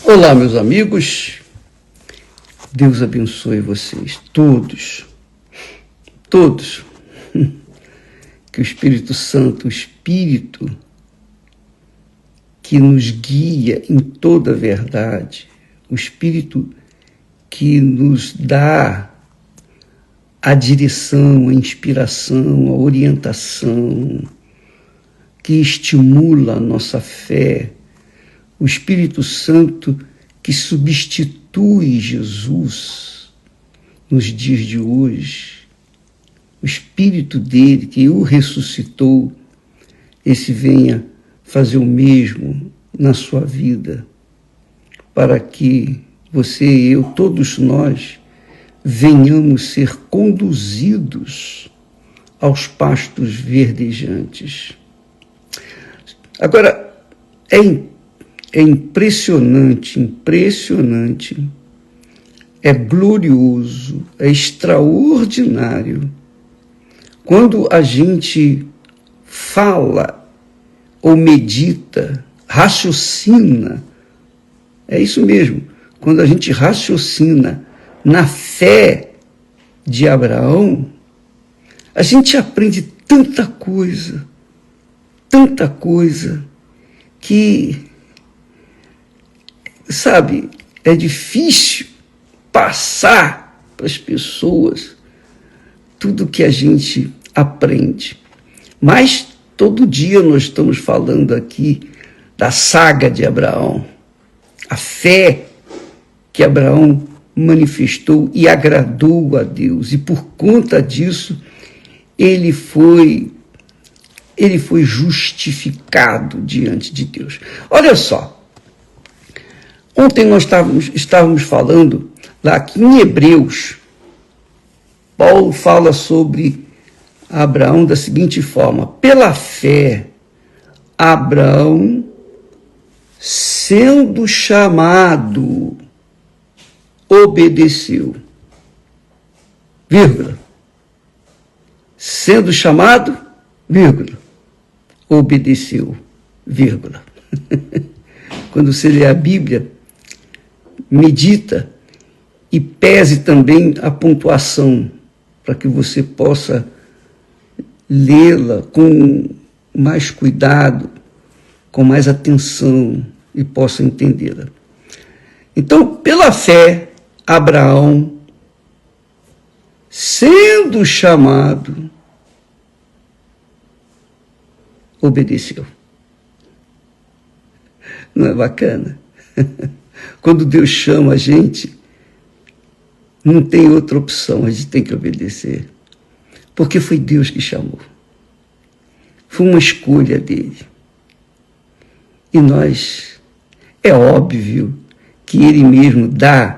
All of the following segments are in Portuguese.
Olá, meus amigos, Deus abençoe vocês, todos, que o Espírito Santo, o Espírito que nos guia em toda a verdade, o Espírito que nos dá a direção, a inspiração, a orientação, que estimula a nossa fé, o Espírito Santo que substitui Jesus nos dias de hoje, o Espírito dele que o ressuscitou, esse venha fazer o mesmo na sua vida, para que você e eu, todos nós, venhamos ser conduzidos aos pastos verdejantes. Agora, é impressionante, é glorioso, é extraordinário quando a gente fala ou medita, raciocina, é isso mesmo, quando a gente raciocina na fé de Abraão, a gente aprende tanta coisa que, sabe, é difícil passar para as pessoas tudo que a gente aprende. Mas todo dia nós estamos falando aqui da saga de Abraão, a fé que Abraão manifestou e agradou a Deus, e por conta disso ele foi justificado diante de Deus. Olha só, ontem nós estávamos falando lá aqui em Hebreus, Paulo fala sobre Abraão da seguinte forma: pela fé, Abraão, sendo chamado, obedeceu, vírgula, sendo chamado, vírgula, obedeceu, vírgula. Quando você lê a Bíblia, medita e pese também a pontuação, para que você possa lê-la com mais cuidado, com mais atenção e possa entendê-la. Então, pela fé, Abraão, sendo chamado, obedeceu. Não é bacana? Quando Deus chama a gente, não tem outra opção, a gente tem que obedecer. Porque foi Deus que chamou. Foi uma escolha dele. E nós, é óbvio que ele mesmo dá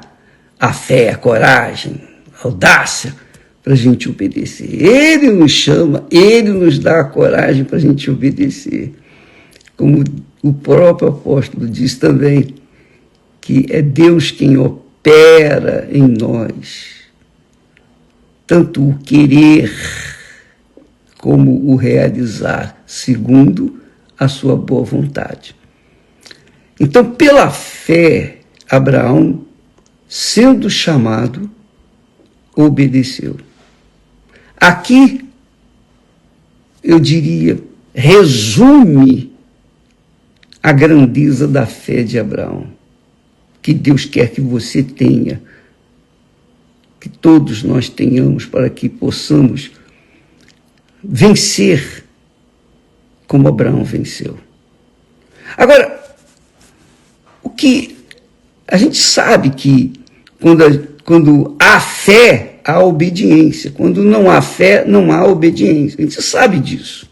a fé, a coragem, a audácia para a gente obedecer. Ele nos chama, ele nos dá a coragem para a gente obedecer. Como o próprio apóstolo diz também, que é Deus quem opera em nós, tanto o querer como o realizar, segundo a sua boa vontade. Então, pela fé, Abraão, sendo chamado, obedeceu. Aqui, eu diria, resume a grandeza da fé de Abraão, que Deus quer que você tenha, que todos nós tenhamos, para que possamos vencer como Abraão venceu. Agora, o que a gente sabe que quando há fé, há obediência. Quando não há fé, não há obediência. A gente sabe disso.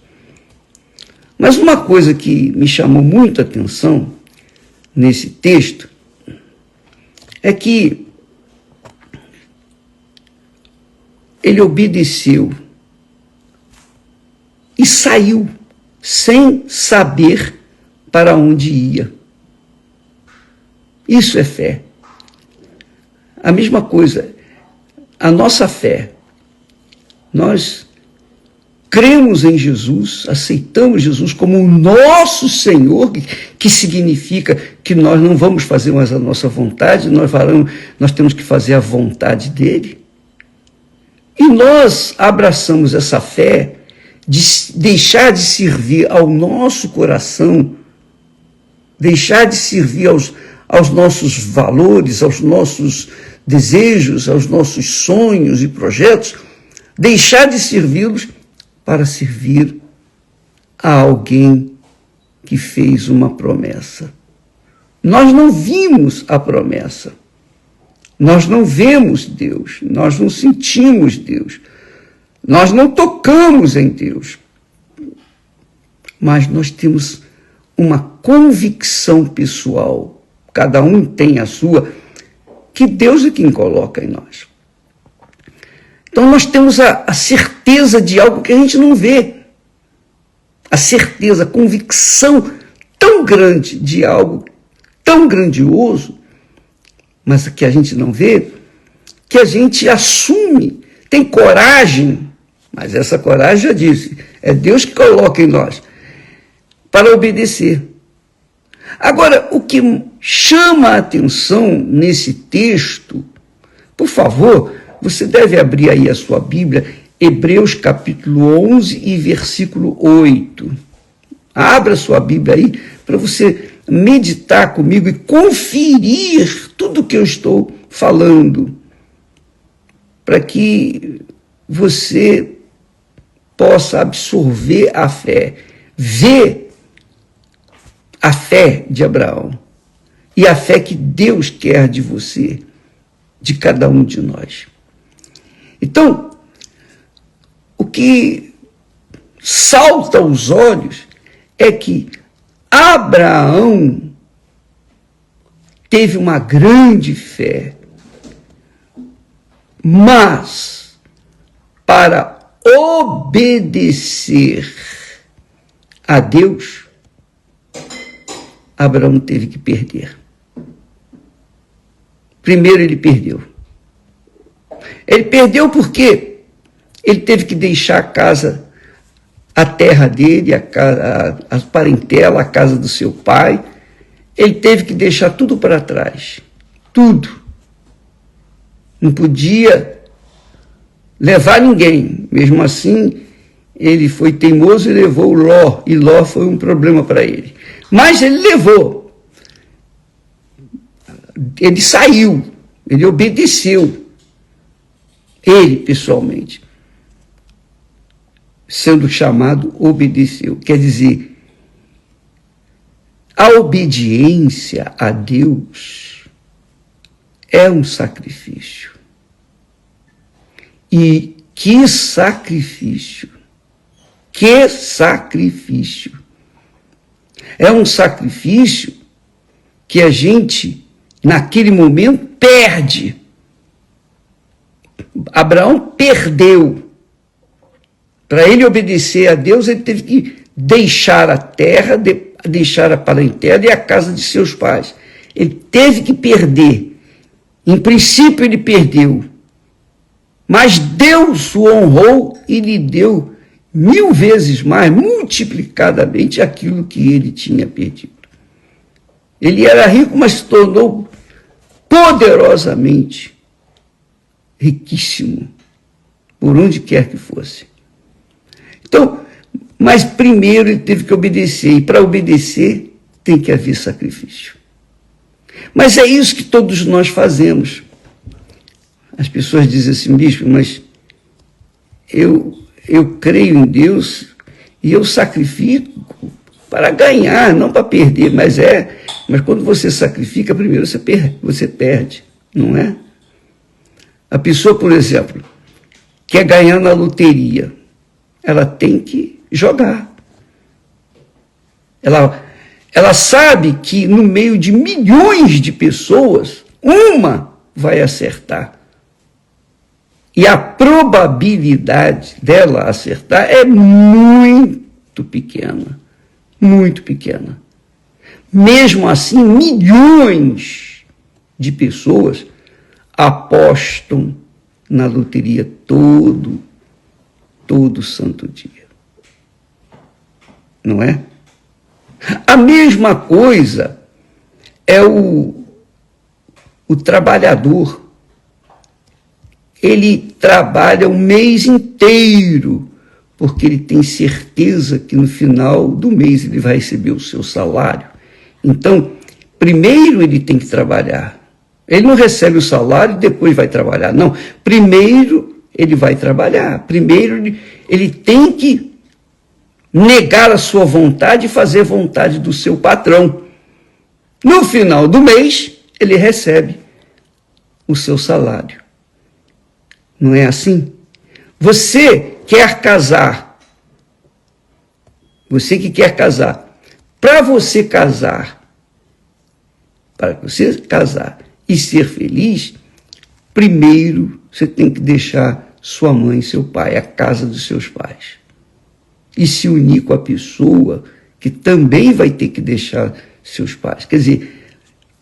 Mas uma coisa que me chamou muito a atenção nesse texto é que ele obedeceu e saiu sem saber para onde ia. Isso é fé. A mesma coisa, a nossa fé. Nós cremos em Jesus, aceitamos Jesus como o nosso Senhor, que significa que nós não vamos fazer mais a nossa vontade, nós temos que fazer a vontade dele. E nós abraçamos essa fé de deixar de servir ao nosso coração, deixar de servir aos nossos valores, aos nossos desejos, aos nossos sonhos e projetos, deixar de servi-los para servir a alguém que fez uma promessa. Nós não vimos a promessa. Nós não vemos Deus, nós não sentimos Deus, nós não tocamos em Deus. Mas nós temos uma convicção pessoal, cada um tem a sua, que Deus é quem coloca em nós. Então nós temos a certeza de algo que a gente não vê. A certeza, a convicção tão grande de algo tão grandioso, mas que a gente não vê, que a gente assume, tem coragem, mas essa coragem, já disse, é Deus que coloca em nós, para obedecer. Agora, o que chama a atenção nesse texto, por favor, você deve abrir aí a sua Bíblia, Hebreus capítulo 11 e versículo 8. Abra a sua Bíblia aí para você meditar comigo e conferir tudo que eu estou falando, para que você possa absorver a fé, ver a fé de Abraão e a fé que Deus quer de você, de cada um de nós. Então, o que salta aos olhos é que Abraão teve uma grande fé, mas para obedecer a Deus, Abraão teve que perder. Primeiro ele perdeu. Ele perdeu porque ele teve que deixar a casa, a terra dele, a parentela, a casa do seu pai. Ele teve que deixar tudo para trás. Tudo. Não podia levar ninguém. Mesmo assim, ele foi teimoso e levou Ló. E Ló foi um problema para ele. Mas ele levou. Ele saiu. Ele obedeceu. Ele, pessoalmente. Sendo chamado, obedeceu. Quer dizer, a obediência a Deus é um sacrifício. E que sacrifício! Que sacrifício! É um sacrifício que a gente, naquele momento, perde. Abraão perdeu. Para ele obedecer a Deus, ele teve que deixar a terra, deixar a parentela e a casa de seus pais. Ele teve que perder. Em princípio, ele perdeu. Mas Deus o honrou e lhe deu 1000 vezes mais, multiplicadamente, aquilo que ele tinha perdido. Ele era rico, mas se tornou poderosamente riquíssimo, por onde quer que fosse. Então, mas primeiro ele teve que obedecer, e para obedecer tem que haver sacrifício. Mas é isso que todos nós fazemos. As pessoas dizem assim, bispo, mas eu creio em Deus e eu sacrifico para ganhar, não para perder, mas quando você sacrifica, primeiro você perde, não é? A pessoa, por exemplo, quer ganhar na loteria, ela tem que jogar. Ela sabe que no meio de milhões de pessoas, uma vai acertar. E a probabilidade dela acertar é muito pequena. Muito pequena. Mesmo assim, milhões de pessoas apostam na loteria todo santo dia. não é? A mesma coisa é o trabalhador. Ele trabalha o mês inteiro, porque ele tem certeza que no final do mês ele vai receber o seu salário. Então, primeiro ele tem que trabalhar. Ele não recebe o salário e depois vai trabalhar. Não, primeiro ele vai trabalhar. Primeiro ele tem que negar a sua vontade e fazer a vontade do seu patrão. No final do mês, ele recebe o seu salário. Não é assim? Você quer casar. Você que quer casar. Para você casar e ser feliz, primeiro você tem que deixar sua mãe e seu pai, a casa dos seus pais. E se unir com a pessoa que também vai ter que deixar seus pais. Quer dizer,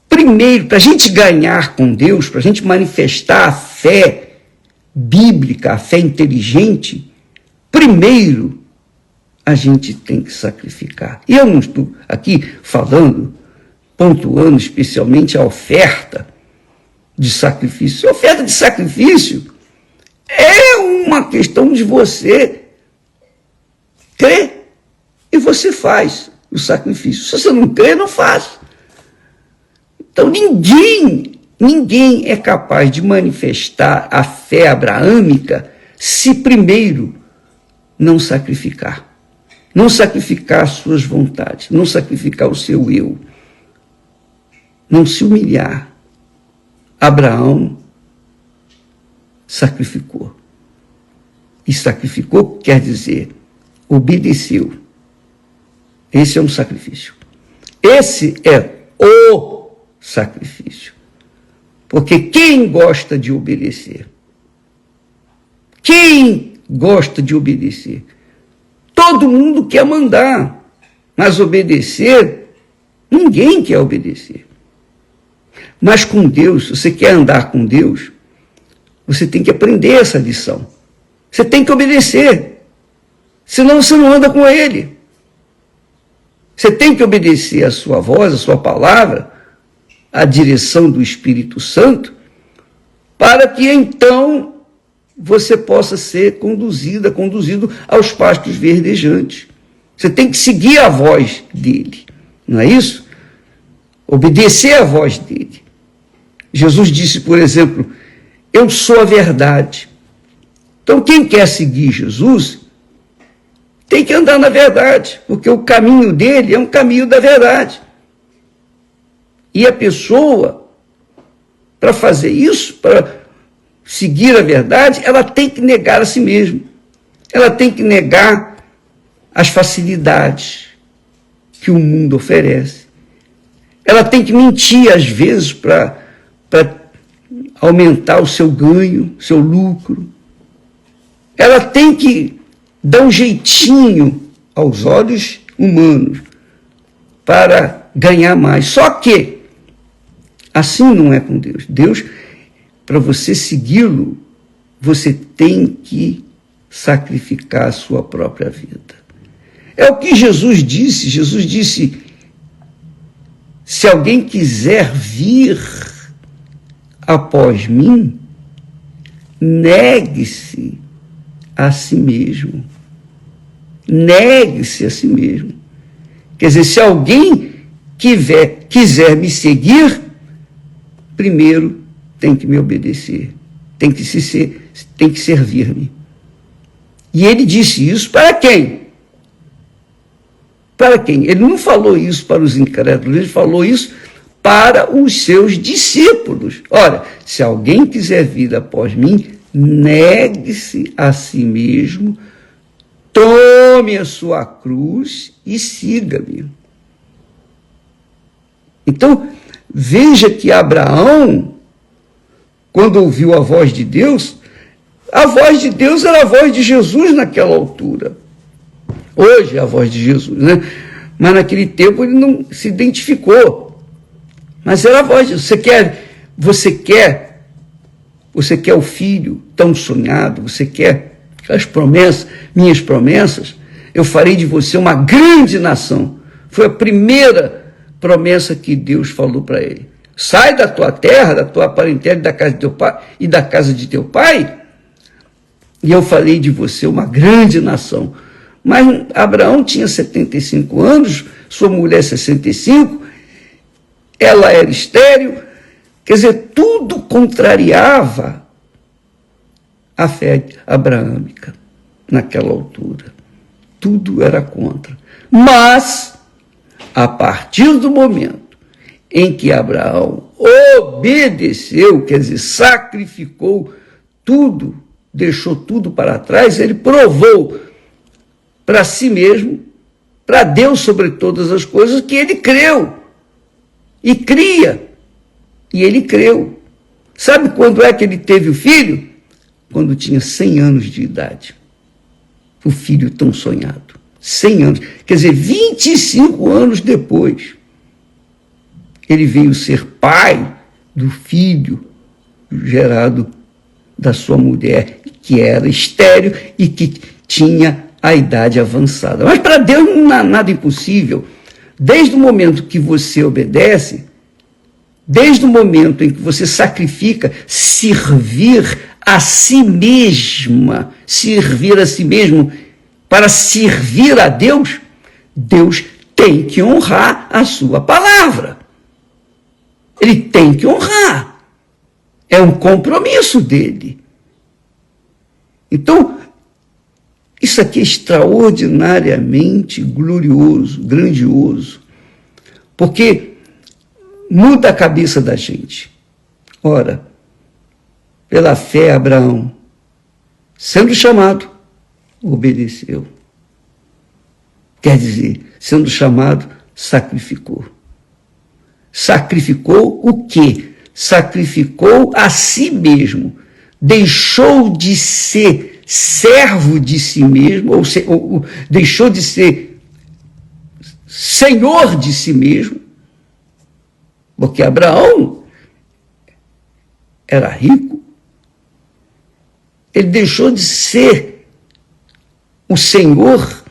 primeiro, para a gente ganhar com Deus, para a gente manifestar a fé bíblica, a fé inteligente, primeiro a gente tem que sacrificar. E eu não estou aqui falando, pontuando especialmente a oferta de sacrifício. A oferta de sacrifício é uma questão de você crer e você faz o sacrifício. Se você não crê, não faz. Então ninguém é capaz de manifestar a fé abraâmica se primeiro não sacrificar. Não sacrificar as suas vontades, não sacrificar o seu eu, não se humilhar. Abraão sacrificou. E sacrificou quer dizer, obedeceu. Esse é um sacrifício. Esse é o sacrifício. Porque quem gosta de obedecer? Quem gosta de obedecer? Todo mundo quer mandar, mas obedecer, ninguém quer obedecer. Mas com Deus, se você quer andar com Deus, você tem que aprender essa lição. Você tem que obedecer, senão você não anda com Ele. Você tem que obedecer a sua voz, a sua palavra, a direção do Espírito Santo, para que então você possa ser conduzido aos pastos verdejantes. Você tem que seguir a voz dele, não é isso? Obedecer a voz dele. Jesus disse, por exemplo, eu sou a verdade. Então, quem quer seguir Jesus tem que andar na verdade, porque o caminho dele é um caminho da verdade. E a pessoa, para fazer isso, para seguir a verdade, ela tem que negar a si mesma. Ela tem que negar as facilidades que o mundo oferece. Ela tem que mentir, às vezes, para aumentar o seu ganho, seu lucro. Ela tem que dar um jeitinho aos olhos humanos para ganhar mais. Só que assim não é com Deus. Deus, para você segui-lo, você tem que sacrificar a sua própria vida. É o que Jesus disse. Jesus disse, se alguém quiser vir após mim, negue-se a si mesmo. Negue-se a si mesmo. Quer dizer, se alguém quiser me seguir, primeiro tem que me obedecer, tem que servir-me. E ele disse isso para quem? Para quem? Ele não falou isso para os incrédulos, ele falou isso para os seus discípulos. Ora, se alguém quiser vir após mim, negue-se a si mesmo, tome a sua cruz e siga-me. Então, veja que Abraão, quando ouviu a voz de Deus era a voz de Jesus naquela altura. Hoje é a voz de Jesus, né? Mas naquele tempo ele não se identificou. Mas era a voz de Jesus. Você quer o filho tão sonhado, você quer as promessas, minhas promessas, eu farei de você uma grande nação. Foi a primeira promessa que Deus falou para ele. Sai da tua terra, da tua parentela, da casa de teu pai e da casa de teu pai, e eu farei de você uma grande nação. Mas Abraão tinha 75 anos, sua mulher 65, ela era estéril, quer dizer, tudo contrariava a fé abraâmica naquela altura. Tudo era contra. Mas, a partir do momento em que Abraão obedeceu, quer dizer, sacrificou tudo, deixou tudo para trás, ele provou para si mesmo, para Deus sobre todas as coisas, que ele creu. E cria. E ele creu. Sabe quando é que ele teve o filho? Quando tinha 100 anos de idade. O filho tão sonhado. 100 anos. Quer dizer, 25 anos depois, ele veio ser pai do filho gerado da sua mulher, que era estéril e que tinha a idade avançada. Mas para Deus não há nada impossível. Desde o momento que você obedece, desde o momento em que você sacrifica, servir a si mesma, servir a si mesmo para servir a Deus, Deus tem que honrar a sua palavra. Ele tem que honrar. É um compromisso dele. Então, isso aqui é extraordinariamente glorioso, grandioso, porque muda a cabeça da gente. Ora, pela fé, Abraão, sendo chamado, obedeceu. Quer dizer, sendo chamado, sacrificou. Sacrificou o quê? Sacrificou a si mesmo. Deixou de ser servo de si mesmo, ou deixou de ser senhor de si mesmo, porque Abraão era rico. Ele deixou de ser o senhor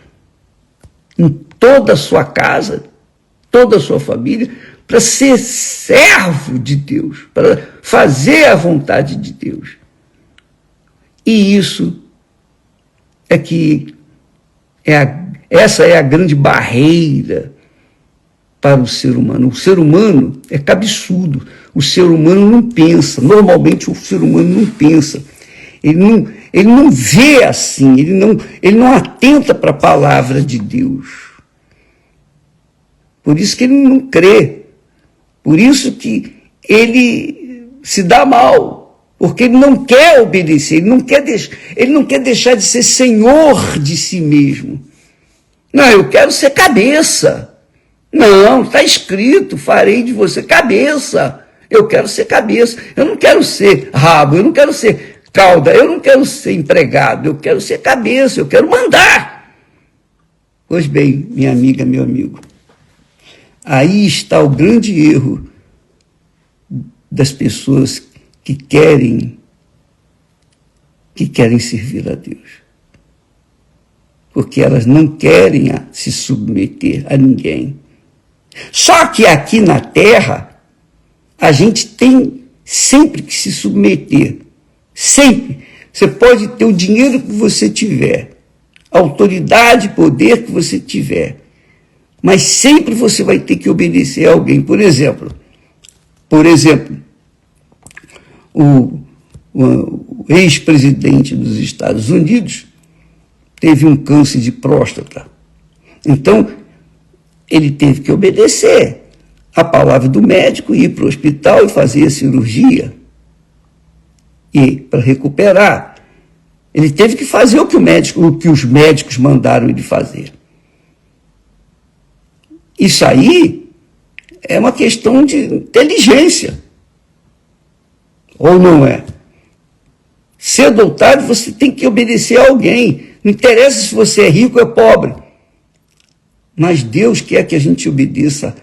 em toda a sua casa, toda a sua família, para ser servo de Deus, para fazer a vontade de Deus. E isso é que essa é a grande barreira para o ser humano. O ser humano é cabeçudo, o ser humano não pensa, normalmente o ser humano não pensa, ele não vê assim, ele não atenta para a palavra de Deus. Por isso que ele não crê, por isso que ele se dá mal, porque ele não quer obedecer, ele não quer deixar de ser senhor de si mesmo. Não, eu quero ser cabeça. Não, está escrito, farei de você cabeça. Eu quero ser cabeça. Eu não quero ser rabo, eu não quero ser cauda, eu não quero ser empregado, eu quero ser cabeça, eu quero mandar. Pois bem, minha amiga, meu amigo, aí está o grande erro das pessoas que querem servir a Deus. Porque elas não querem se submeter a ninguém. Só que aqui na Terra, a gente tem sempre que se submeter. Sempre. Você pode ter o dinheiro que você tiver, a autoridade, poder que você tiver, mas sempre você vai ter que obedecer a alguém. Por exemplo, o ex-presidente dos Estados Unidos teve um câncer de próstata. Então, ele teve que obedecer a palavra do médico, ir para o hospital e fazer a cirurgia. E para recuperar, ele teve que fazer o que os médicos mandaram ele fazer. Isso aí é uma questão de inteligência. Ou não é? Cedo ou tarde você tem que obedecer a alguém. Não interessa se você é rico ou é pobre. Mas Deus quer que a gente obedeça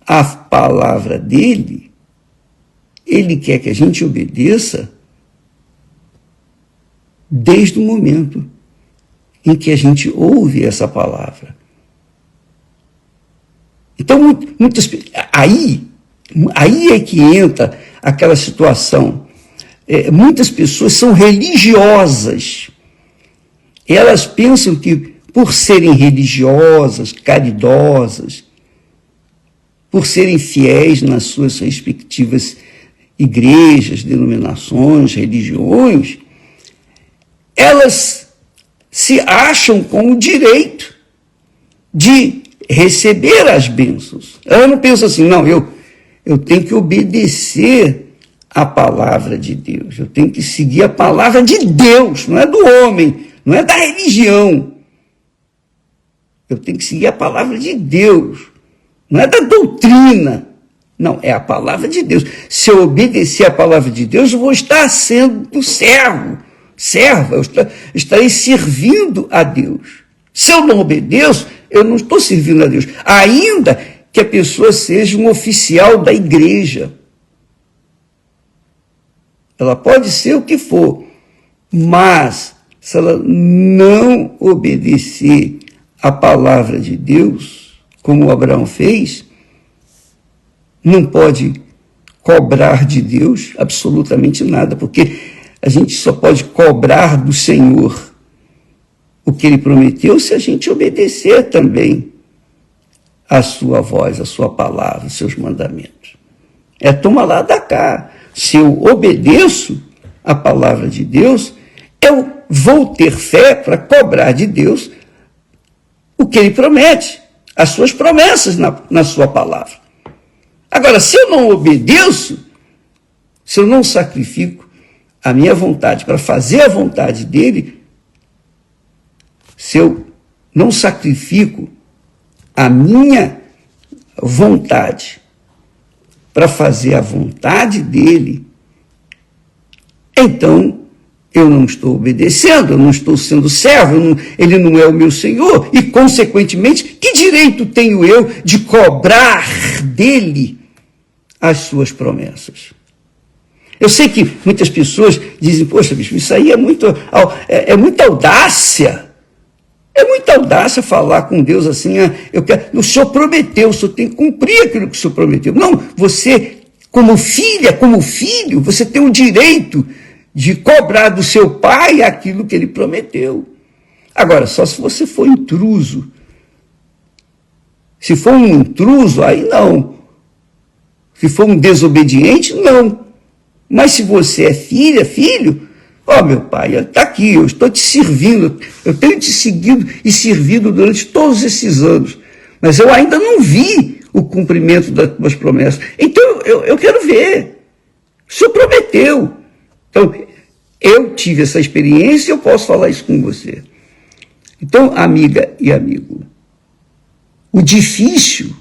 a palavra dele. Ele quer que a gente obedeça desde o momento em que a gente ouve essa palavra. Então, aí é que entra aquela situação. Muitas pessoas são religiosas. Elas pensam que, por serem religiosas, caridosas, por serem fiéis nas suas respectivas igrejas, denominações, religiões, elas se acham com o direito de receber as bênçãos. Ela não pensa assim, não, eu tenho que obedecer a palavra de Deus, eu tenho que seguir a palavra de Deus, não é do homem, não é da religião. Eu tenho que seguir a palavra de Deus, não é da doutrina, não, é a palavra de Deus. Se eu obedecer a palavra de Deus, eu vou estar sendo serva, eu estarei servindo a Deus. Se eu não obedeço, eu não estou servindo a Deus, ainda que a pessoa seja um oficial da igreja. Ela pode ser o que for, mas se ela não obedecer a palavra de Deus, como Abraão fez, não pode cobrar de Deus absolutamente nada, porque a gente só pode cobrar do Senhor o que Ele prometeu se a gente obedecer também a sua voz, a sua palavra, os seus mandamentos. É toma lá da cá. Se eu obedeço a palavra de Deus, eu vou ter fé para cobrar de Deus o que Ele promete, as suas promessas na sua palavra. Agora, se eu não obedeço, se eu não sacrifico a minha vontade para fazer a vontade dEle, se eu não sacrifico a minha vontade para fazer a vontade dEle, então eu não estou obedecendo, eu não estou sendo servo, Ele não é o meu Senhor, e, consequentemente, que direito tenho eu de cobrar dEle as suas promessas? Eu sei que muitas pessoas dizem, poxa, bicho, isso aí é muita audácia. É muita audácia falar com Deus assim, o Senhor prometeu, o Senhor tem que cumprir aquilo que o Senhor prometeu. Não, você, como filha, como filho, você tem o direito de cobrar do seu pai aquilo que ele prometeu. Agora, só se você for intruso. Se for um intruso, aí não. Se for um desobediente, não. Mas se você é filha, filho, meu pai, está aqui, eu estou te servindo, eu tenho te seguido e servido durante todos esses anos, mas eu ainda não vi o cumprimento das tuas promessas. Então, eu quero ver. O Senhor prometeu. Então, eu tive essa experiência e eu posso falar isso com você. Então, amiga e amigo, o difícil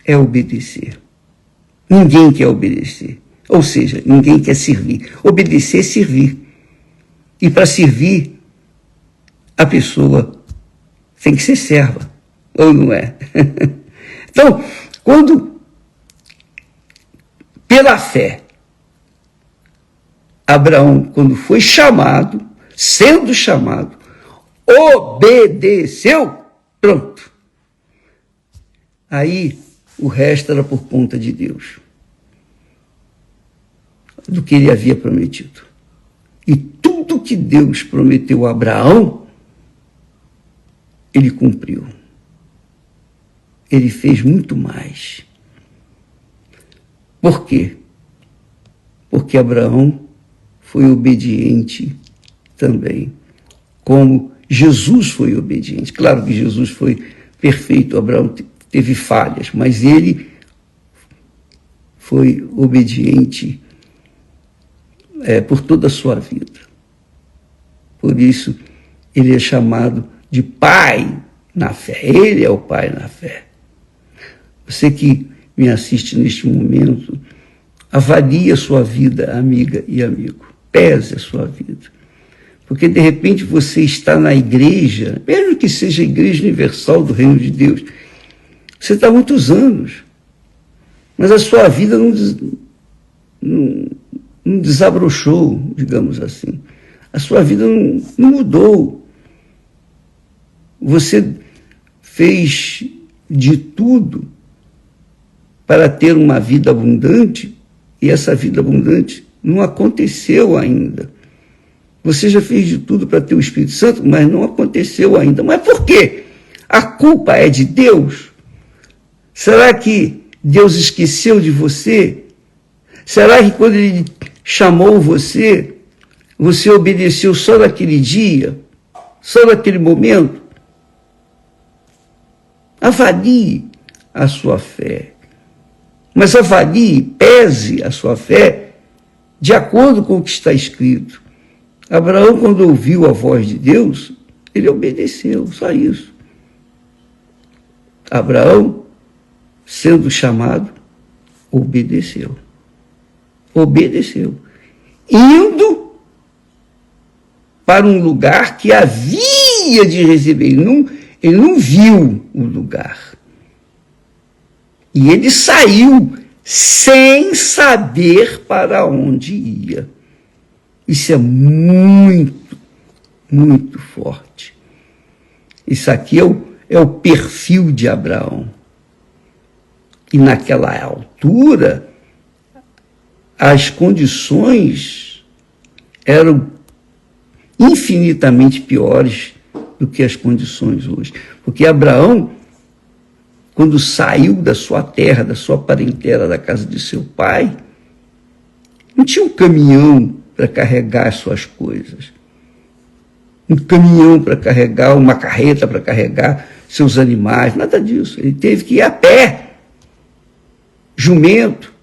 é obedecer. Ninguém quer obedecer. Ou seja, ninguém quer servir. Obedecer é servir. E para servir, a pessoa tem que ser serva. Ou não é? Então, pela fé, Abraão, quando foi chamado, sendo chamado, obedeceu, pronto. Aí, o resto era por conta de Deus, do que ele havia prometido. E tudo que Deus prometeu a Abraão, ele cumpriu. Ele fez muito mais. Por quê? Porque Abraão foi obediente também, como Jesus foi obediente. Claro que Jesus foi perfeito, Abraão teve falhas, mas ele foi obediente por toda a sua vida. Por isso, ele é chamado de pai na fé. Ele é o pai na fé. Você que me assiste neste momento, avalie a sua vida, amiga e amigo. Pese a sua vida. Porque, de repente, você está na igreja, mesmo que seja a Igreja Universal do Reino de Deus, você está há muitos anos, mas a sua vida não desabrochou, digamos assim. A sua vida não mudou. você fez de tudo para ter uma vida abundante e essa vida abundante não aconteceu ainda. Você já fez de tudo para ter o Espírito Santo, mas não aconteceu ainda. Mas por quê? A culpa é de Deus? Será que Deus esqueceu de você? Será que quando Ele chamou você, você obedeceu só naquele dia? Só naquele momento? Avalie a sua fé. Mas avalie, pese a sua fé de acordo com o que está escrito. Abraão, quando ouviu a voz de Deus, ele obedeceu, só isso. Abraão, sendo chamado, obedeceu. Obedeceu. Indo para um lugar que havia de receber. Ele não viu o lugar. E ele saiu sem saber para onde ia. Isso é muito, muito forte. Isso aqui é o perfil de Abraão. E naquela altura, as condições eram infinitamente piores do que as condições hoje. Porque Abraão, quando saiu da sua terra, da sua parentela, da casa de seu pai, não tinha um caminhão para carregar as suas coisas. Um caminhão para carregar, uma carreta para carregar seus animais, nada disso. Ele teve que ir a pé. Jumento,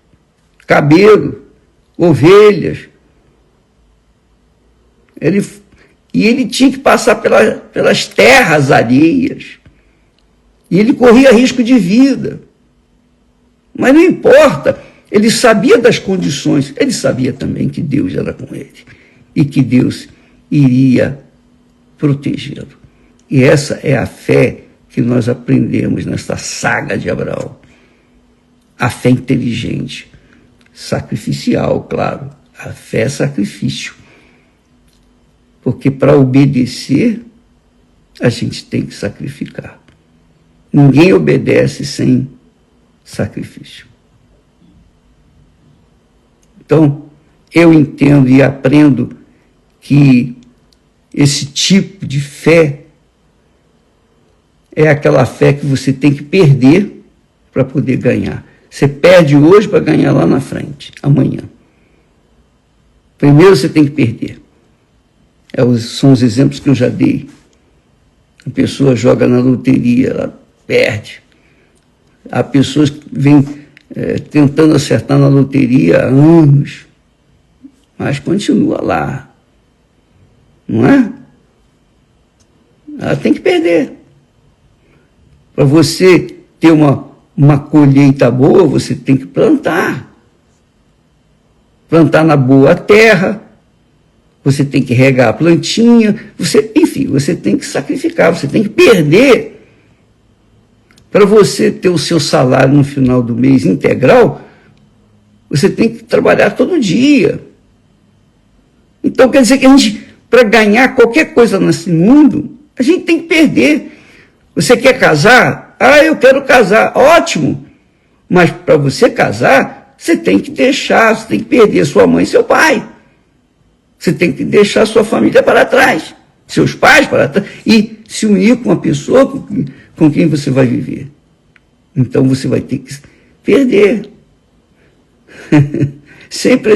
cabelo, ovelhas. E ele tinha que passar pelas terras alheias. E ele corria risco de vida. Mas não importa, ele sabia das condições, ele sabia também que Deus era com ele e que Deus iria protegê-lo. E essa é a fé que nós aprendemos nesta saga de Abraão. A fé inteligente, sacrificial, claro. A fé é sacrifício. Porque para obedecer, a gente tem que sacrificar. Ninguém obedece sem sacrifício. Então, eu entendo e aprendo que esse tipo de fé é aquela fé que você tem que perder para poder ganhar. Você perde hoje para ganhar lá na frente, amanhã. Primeiro você tem que perder. São os exemplos que eu já dei. A pessoa joga na loteria, ela perde. Há pessoas que vêm tentando acertar na loteria há anos, mas continua lá. Não é? Ela tem que perder. Para você ter uma colheita boa, você tem que plantar. Plantar na boa terra, você tem que regar a plantinha, enfim, você tem que sacrificar, você tem que perder. Para você ter o seu salário no final do mês integral, você tem que trabalhar todo dia. Então, quer dizer que a gente, para ganhar qualquer coisa nesse mundo, a gente tem que perder. Você quer casar? Eu quero casar. Ótimo. Mas para você casar, você tem que deixar, você tem que perder sua mãe e seu pai. Você tem que deixar sua família para trás, seus pais para trás, e se unir com uma pessoa com quem você vai viver. Então você vai ter que perder. Sempre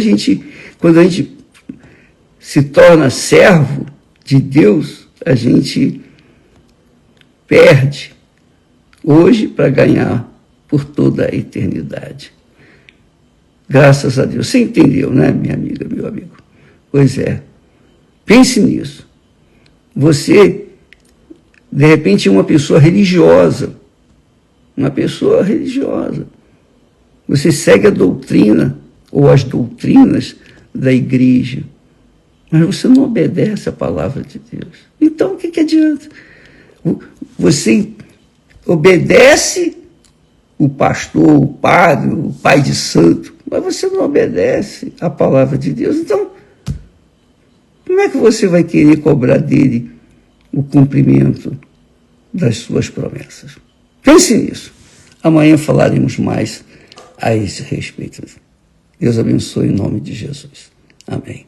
quando a gente se torna servo de Deus, a gente perde hoje para ganhar por toda a eternidade. Graças a Deus. Você entendeu, né, minha amiga, meu amigo? Pois é. Pense nisso. Você, de repente, é uma pessoa religiosa. Uma pessoa religiosa. Você segue a doutrina ou as doutrinas da igreja, mas você não obedece a palavra de Deus. Então, o que adianta? Você obedece o pastor, o padre, o pai de santo, mas você não obedece a palavra de Deus. Então, como é que você vai querer cobrar dele o cumprimento das suas promessas. Pense nisso. Amanhã falaremos mais a esse respeito. Deus abençoe em nome de Jesus. Amém.